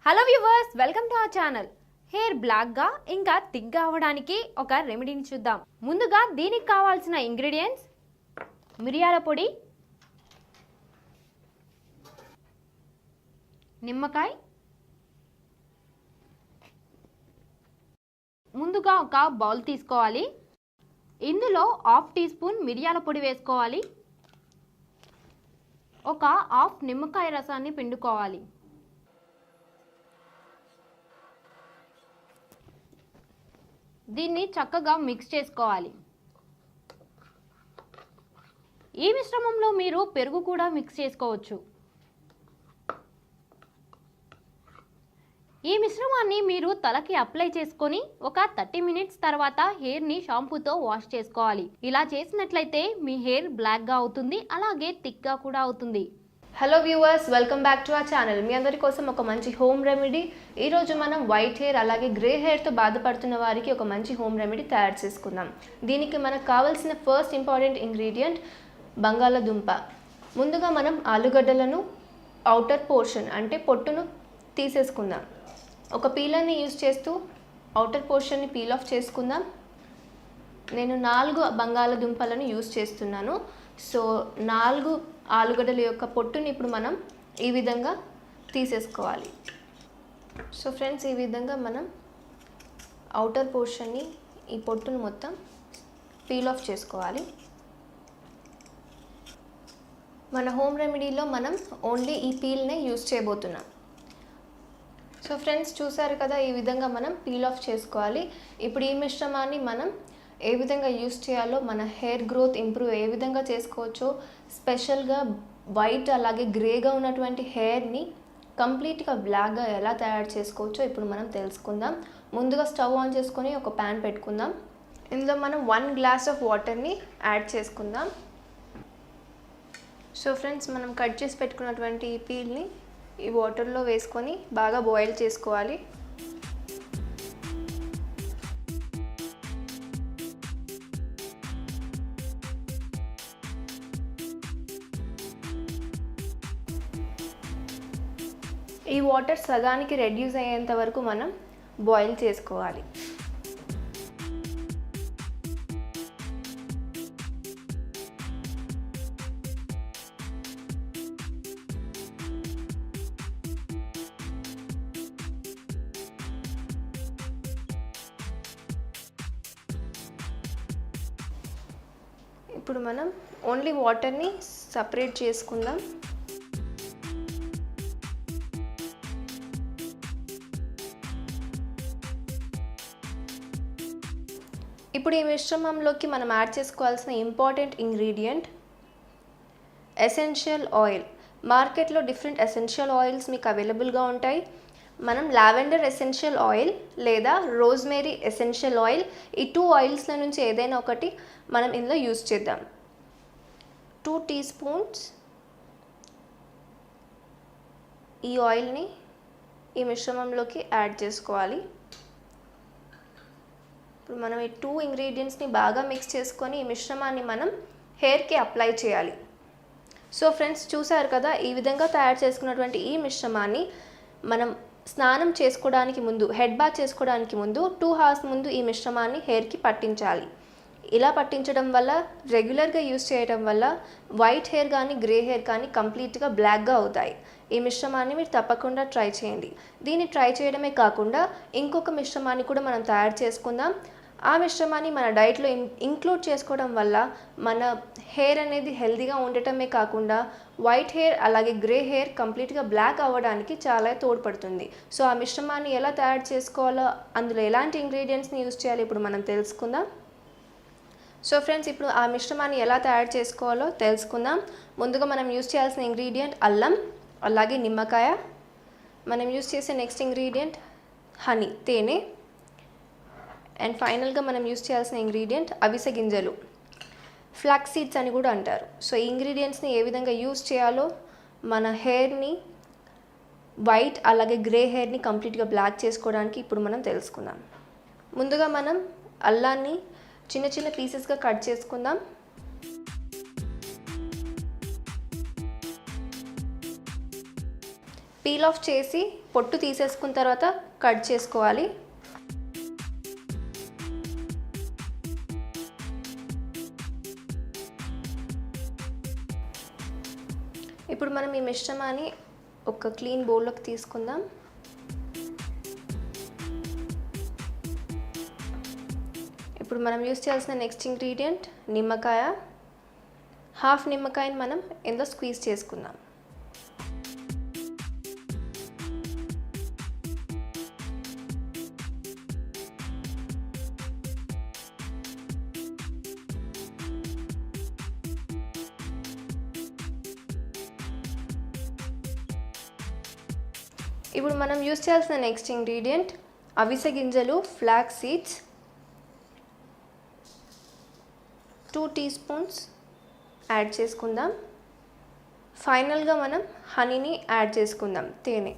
Hello viewers, welcome to our channel. Hair బ్లాక్గా ఇంకా థిక్గా అవ్వడానికి ఒక రెమెడీని చూద్దాం. ముందుగా దీనికి కావాల్సిన ఇంగ్రీడియంట్స్: మిరియాల పొడి, నిమ్మకాయ. ముందుగా ఒక బౌల్ తీసుకోవాలి. ఇందులో 1/2 టీ స్పూన్ మిరియాల పొడి వేసుకోవాలి. ఒక 1/2 నిమ్మకాయ రసాన్ని పిండుకోవాలి. దీన్ని చక్కగా మిక్స్ చేసుకోవాలి. ఈ మిశ్రమంలో మీరు పెరుగు కూడా మిక్స్ చేసుకోవచ్చు. ఈ మిశ్రమాన్ని మీరు తలకి అప్లై చేసుకొని ఒక 30 మినిట్స్ తర్వాత హెయిర్ని షాంపూతో వాష్ చేసుకోవాలి. ఇలా చేసినట్లయితే మీ హెయిర్ బ్లాక్గా అవుతుంది, అలాగే థిక్గా కూడా అవుతుంది. Hello viewers, welcome back to our channel. మీ అందరి కోసం ఒక మంచి హోమ్ రెమెడీ. ఈరోజు మనం వైట్ హెయిర్ అలాగే గ్రే హెయిర్తో బాధపడుతున్న వారికి ఒక మంచి హోమ్ రెమెడీ తయారు చేసుకుందాం. దీనికి మనకు కావాల్సిన ఫస్ట్ ఇంపార్టెంట్ ఇంగ్రీడియంట్ బంగాళదుంప. ముందుగా మనం ఆలుగడ్డలను అవుటర్ పోర్షన్ అంటే పొట్టును తీసేసుకుందాం. ఒక పీలర్ని యూజ్ చేస్తూ అవుటర్ పోర్షన్ని పీల్ ఆఫ్ చేసుకుందాం. నేను 4 బంగాళదుంపలను యూజ్ చేస్తున్నాను. సో 4 ఆలుగడ్డల యొక్క పొట్టుని ఇప్పుడు మనం ఈ విధంగా తీసేసుకోవాలి. సో ఫ్రెండ్స్, ఈ విధంగా మనం అవుటర్ పోర్షన్ని, ఈ పొట్టును మొత్తం పీల్ ఆఫ్ చేసుకోవాలి. మన హోమ్ రెమెడీలో మనం ఓన్లీ ఈ పీల్నే యూజ్ చేయబోతున్నాం. సో ఫ్రెండ్స్, చూసారు కదా, ఈ విధంగా మనం పీల్ ఆఫ్ చేసుకోవాలి. ఇప్పుడు ఈ మిశ్రమాన్ని మనం ఏ విధంగా యూస్ చేయాలో, మన హెయిర్ గ్రోత్ ఇంప్రూవ్ ఏ విధంగా చేసుకోవచ్చో, స్పెషల్గా వైట్ అలాగే గ్రేగా ఉన్నటువంటి హెయిర్ని కంప్లీట్గా బ్లాక్గా ఎలా తయారు చేసుకోవచ్చో ఇప్పుడు మనం తెలుసుకుందాం. ముందుగా స్టవ్ ఆన్ చేసుకొని ఒక ప్యాన్ పెట్టుకుందాం. ఇందులో మనం 1 గ్లాస్ ఆఫ్ వాటర్ని యాడ్ చేసుకుందాం. సో ఫ్రెండ్స్, మనం కట్ చేసి పెట్టుకున్నటువంటి ఈ పీల్ని ఈ వాటర్లో వేసుకొని బాగా బాయిల్ చేసుకోవాలి. ఈ వాటర్ సగానికి రెడ్యూస్ అయ్యేంత వరకు మనం బాయిల్ చేసుకోవాలి. ఇప్పుడు మనం ఓన్లీ వాటర్ని సపరేట్ చేసుకుందాం. ఇప్పుడు ఈ మిశ్రమంలోకి మనం యాడ్ చేసుకోవాల్సిన ఇంపార్టెంట్ ఇంగ్రీడియంట్ ఎసెన్షియల్ ఆయిల్. మార్కెట్లో డిఫరెంట్ ఎసెన్షియల్ ఆయిల్స్ మీకు అవైలబుల్గా ఉంటాయి. మనం లావెండర్ ఎసెన్షియల్ ఆయిల్ లేదా రోజ్మేరీ ఎసెన్షియల్ ఆయిల్, ఈ 2 ఆయిల్స్ల నుంచి ఏదైనా ఒకటి మనం ఇందులో యూజ్ చేద్దాం. 2 టీ స్పూన్స్ ఈ ఆయిల్ని ఈ మిశ్రమంలోకి యాడ్ చేసుకోవాలి. ఇప్పుడు మనం ఈ 2 ఇంగ్రీడియంట్స్ని బాగా మిక్స్ చేసుకొని ఈ మిశ్రమాన్ని మనం హెయిర్కి అప్లై చేయాలి. సో ఫ్రెండ్స్, చూసారు కదా, ఈ విధంగా తయారు చేసుకున్నటువంటి ఈ మిశ్రమాన్ని మనం స్నానం చేసుకోవడానికి ముందు, హెడ్ బాత్ చేసుకోవడానికి ముందు 2 hours ముందు ఈ మిశ్రమాన్ని హెయిర్కి పట్టించాలి. ఇలా పట్టించడం వల్ల, రెగ్యులర్గా యూజ్ చేయడం వల్ల వైట్ హెయిర్ కానీ గ్రే హెయిర్ కానీ కంప్లీట్గా బ్లాక్గా అవుతాయి. ఈ మిశ్రమాన్ని మీరు తప్పకుండా ట్రై చేయండి. దీన్ని ట్రై చేయడమే కాకుండా ఇంకొక మిశ్రమాన్ని కూడా మనం తయారు చేసుకుందాం. ఆ మిశ్రమాన్ని మన డైట్లో ఇంక్లూడ్ చేసుకోవడం వల్ల మన హెయిర్ అనేది హెల్తీగా ఉండటమే కాకుండా వైట్ హెయిర్ అలాగే గ్రే హెయిర్ కంప్లీట్గా బ్లాక్ అవ్వడానికి చాలా తోడ్పడుతుంది. సో ఆ మిశ్రమాన్ని ఎలా తయారు చేసుకోవాలో, అందులో ఎలాంటి ఇంగ్రీడియంట్స్ని యూజ్ చేయాలో ఇప్పుడు మనం తెలుసుకుందాం. సో ఫ్రెండ్స్, ఇప్పుడు ఆ మిశ్రమాన్ని ఎలా తయారు చేసుకోవాలో తెలుసుకుందాం. ముందుగా మనం యూజ్ చేయాల్సిన ఇంగ్రీడియంట్ అల్లం అలాగే నిమ్మకాయ. మనం యూజ్ చేసే నెక్స్ట్ ఇంగ్రీడియంట్ హనీ, తేనె. అండ్ ఫైనల్గా మనం యూజ్ చేయాల్సిన ఇంగ్రీడియంట్ అవిసె గింజలు, ఫ్లాక్స్ సీడ్స్ అని కూడా అంటారు. సో ఈ ఇంగ్రీడియంట్స్ని ఏ విధంగా యూజ్ చేయాలో, మన హెయిర్ని వైట్ అలాగే గ్రే హెయిర్ని కంప్లీట్గా బ్లాక్ చేసుకోవడానికి ఇప్పుడు మనం తెలుసుకుందాం. ముందుగా మనం అల్లాన్ని చిన్న చిన్న పీసెస్గా కట్ చేసుకుందాం. పీల్ ఆఫ్ చేసి పొట్టు తీసేసుకున్న తర్వాత కట్ చేసుకోవాలి. ఇప్పుడు మనం ఈ మిశ్రమాన్ని ఒక క్లీన్ బౌల్లోకి తీసుకుందాం. ఇప్పుడు మనం యూస్ చేయాల్సిన నెక్స్ట్ ఇంగ్రీడియంట్ నిమ్మకాయ. హాఫ్ నిమ్మకాయని మనం ఇందులో స్క్వీజ్ చేసుకుందాం. ఇప్పుడు మనం యూస్ చేయాల్సిన నెక్స్ట్ ఇంగ్రీడియంట్ అవిసె గింజలు, flax seeds 2 teaspoons add చేసుకుందాం. ఫైనల్గా మనం హనీని యాడ్ చేసుకుందాం, తేనె.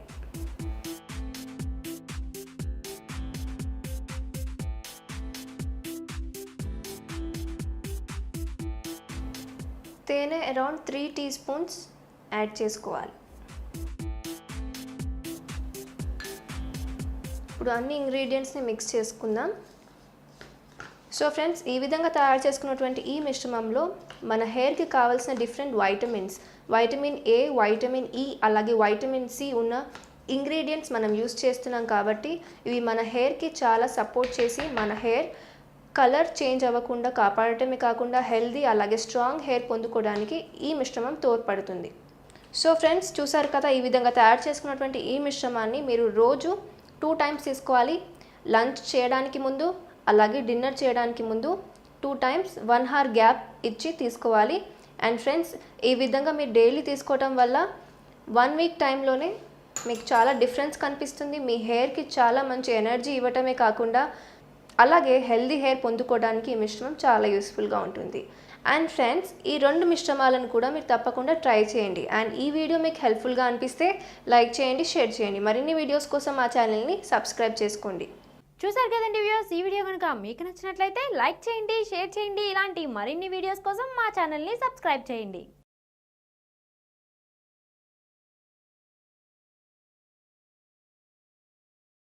తేనె అరౌండ్ 3 టీ స్పూన్స్ యాడ్ చేసుకోవాలి. ఇప్పుడు అన్ని ఇంగ్రీడియంట్స్ని మిక్స్ చేసుకుందాం. సో ఫ్రెండ్స్, ఈ విధంగా తయారు చేసుకున్నటువంటి ఈ మిశ్రమంలో మన హెయిర్కి కావాల్సిన different vitamin A, vitamin E, అలాగే వైటమిన్ సి ఉన్న ఇంగ్రీడియంట్స్ మనం యూస్ చేస్తున్నాం కాబట్టి ఇవి మన హెయిర్కి చాలా సపోర్ట్ చేసి మన హెయిర్ కలర్ చేంజ్ అవ్వకుండా కాపాడటమే కాకుండా హెల్దీ అలాగే స్ట్రాంగ్ హెయిర్ పొందుకోవడానికి ఈ మిశ్రమం తోడ్పడుతుంది. సో ఫ్రెండ్స్, చూసారు కదా, ఈ విధంగా తయారు చేసుకున్నటువంటి ఈ మిశ్రమాన్ని మీరు రోజు 2 టైమ్స్ తీసుకోవాలి. లంచ్ చేయడానికి ముందు అలాగే డిన్నర్ చేయడానికి ముందు 2 టైమ్స్ 1 అవర్ గ్యాప్ ఇచ్చి తీసుకోవాలి. అండ్ ఫ్రెండ్స్, ఈ విధంగా మీరు డైలీ తీసుకోవటం వల్ల 1 వీక్ టైంలోనే మీకు చాలా డిఫరెన్స్ కనిపిస్తుంది. మీ హెయిర్కి చాలా మంచి ఎనర్జీ ఇవ్వటమే కాకుండా అలాగే హెల్దీ హెయిర్ పొందుకోవడానికి ఈ మిశ్రమం చాలా యూస్ఫుల్గా ఉంటుంది. అండ్ ఫ్రెండ్స్, ఈ 2 మిశ్రమాలను కూడా మీరు తప్పకుండా ట్రై చేయండి. అండ్ ఈ వీడియో మీకు హెల్ప్ఫుల్గా అనిపిస్తే లైక్ చేయండి, షేర్ చేయండి. మరిన్ని వీడియోస్ కోసం మా ఛానల్ని సబ్స్క్రైబ్ చేసుకోండి. చూసారు కదండి వ్యూయర్స్, ఈ వీడియో కనుక మీకు నచ్చినట్లయితే లైక్ చేయండి, షేర్ చేయండి. ఇలాంటి మరిన్ని వీడియోస్ కోసం మా ఛానల్ని సబ్స్క్రైబ్ చేయండి.